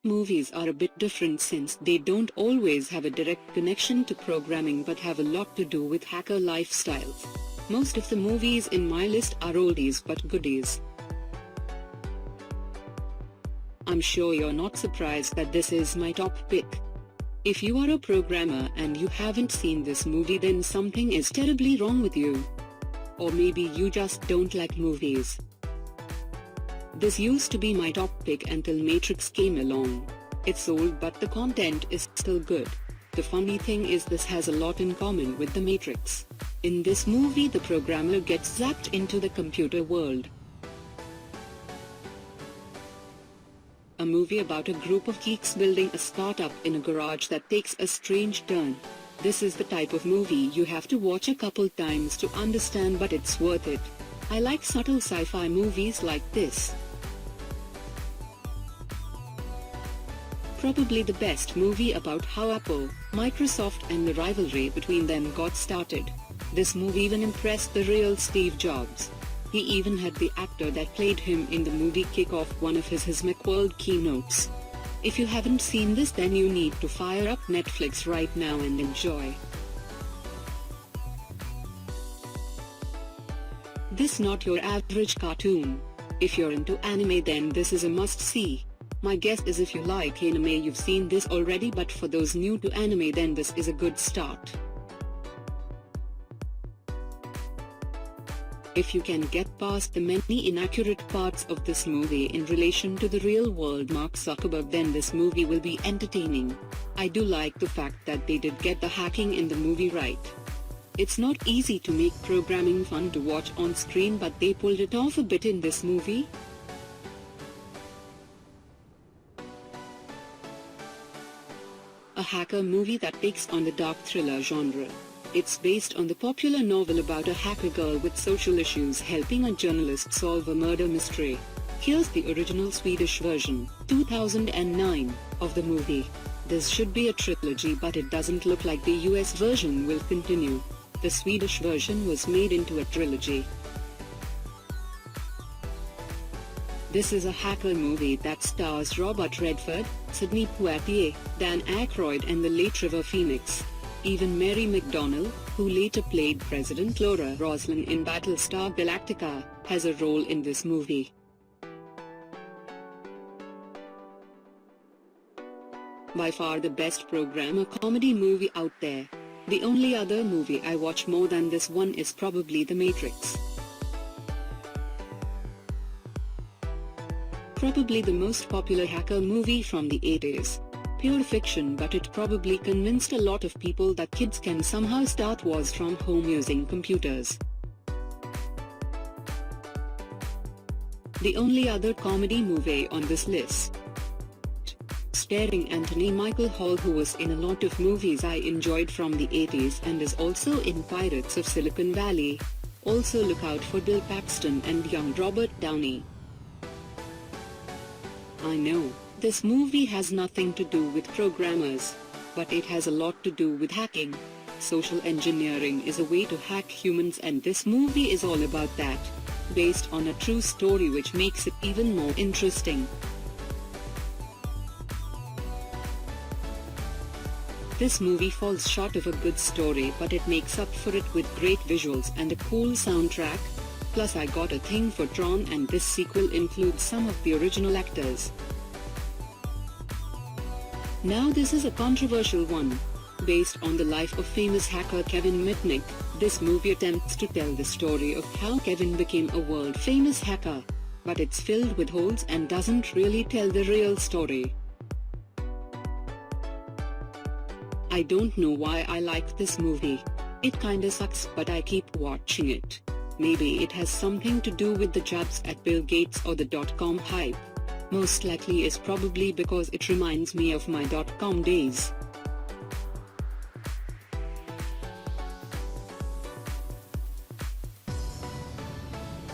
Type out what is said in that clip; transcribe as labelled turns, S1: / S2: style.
S1: movies are a bit different since they don't always have a direct connection to programming but have a lot to do with hacker lifestyles. Most of the movies in my list are oldies but goodies. I'm sure you're not surprised that this is my top pick. If you are a programmer and you haven't seen this movie, then something is terribly wrong with you. Or maybe you just don't like movies. This used to be my top pick until Matrix came along. It's old but the content is still good. The funny thing is this has a lot in common with The Matrix. In this movie the programmer gets zapped into the computer world. A movie about a group of geeks building a startup in a garage that takes a strange turn. This is the type of movie you have to watch a couple times to understand, but it's worth it. I like subtle sci-fi movies like this. Probably the best movie about how Apple, Microsoft and the rivalry between them got started. This movie even impressed the real Steve Jobs. He even had the actor that played him in the movie kick off one of his Macworld keynotes. If you haven't seen this, then you need to fire up Netflix right now and enjoy. This not your average cartoon. If you're into anime, then this is a must-see. My guess is if you like anime you've seen this already, but for those new to anime then this is a good start. If you can get past the many inaccurate parts of this movie in relation to the real world Mark Zuckerberg, then this movie will be entertaining. I do like the fact that they did get the hacking in the movie right. It's not easy to make programming fun to watch on screen, but they pulled it off a bit in this movie. A hacker movie that takes on the dark thriller genre. It's based on the popular novel about a hacker girl with social issues helping a journalist solve a murder mystery. Here's the original Swedish version, 2009, of the movie. This should be a trilogy, but it doesn't look like the US version will continue. The Swedish version was made into a trilogy. This is a hacker movie that stars Robert Redford, Sidney Poitier, Dan Aykroyd and the late River Phoenix. Even Mary McDonnell, who later played President Laura Roslin in Battlestar Galactica, has a role in this movie. By far the best programmer comedy movie out there. The only other movie I watch more than this one is probably The Matrix. Probably the most popular hacker movie from the 80s. Pure fiction, but it probably convinced a lot of people that kids can somehow start wars from home using computers. The only other comedy movie on this list, starring Anthony Michael Hall, who was in a lot of movies I enjoyed from the 80s and is also in Pirates of Silicon Valley. Also look out for Bill Paxton and young Robert Downey. I know, this movie has nothing to do with programmers, but it has a lot to do with hacking. Social engineering is a way to hack humans, and this movie is all about that, based on a true story, which makes it even more interesting. This movie falls short of a good story, but it makes up for it with great visuals and a cool soundtrack. Plus I got a thing for Tron, and this sequel includes some of the original actors. Now this is a controversial one. Based on the life of famous hacker Kevin Mitnick, this movie attempts to tell the story of how Kevin became a world-famous hacker. But it's filled with holes and doesn't really tell the real story. I don't know why I like this movie. It kinda sucks, but I keep watching it. Maybe it has something to do with the jabs at Bill Gates or the dot-com hype. Most likely is probably because it reminds me of my dot-com days.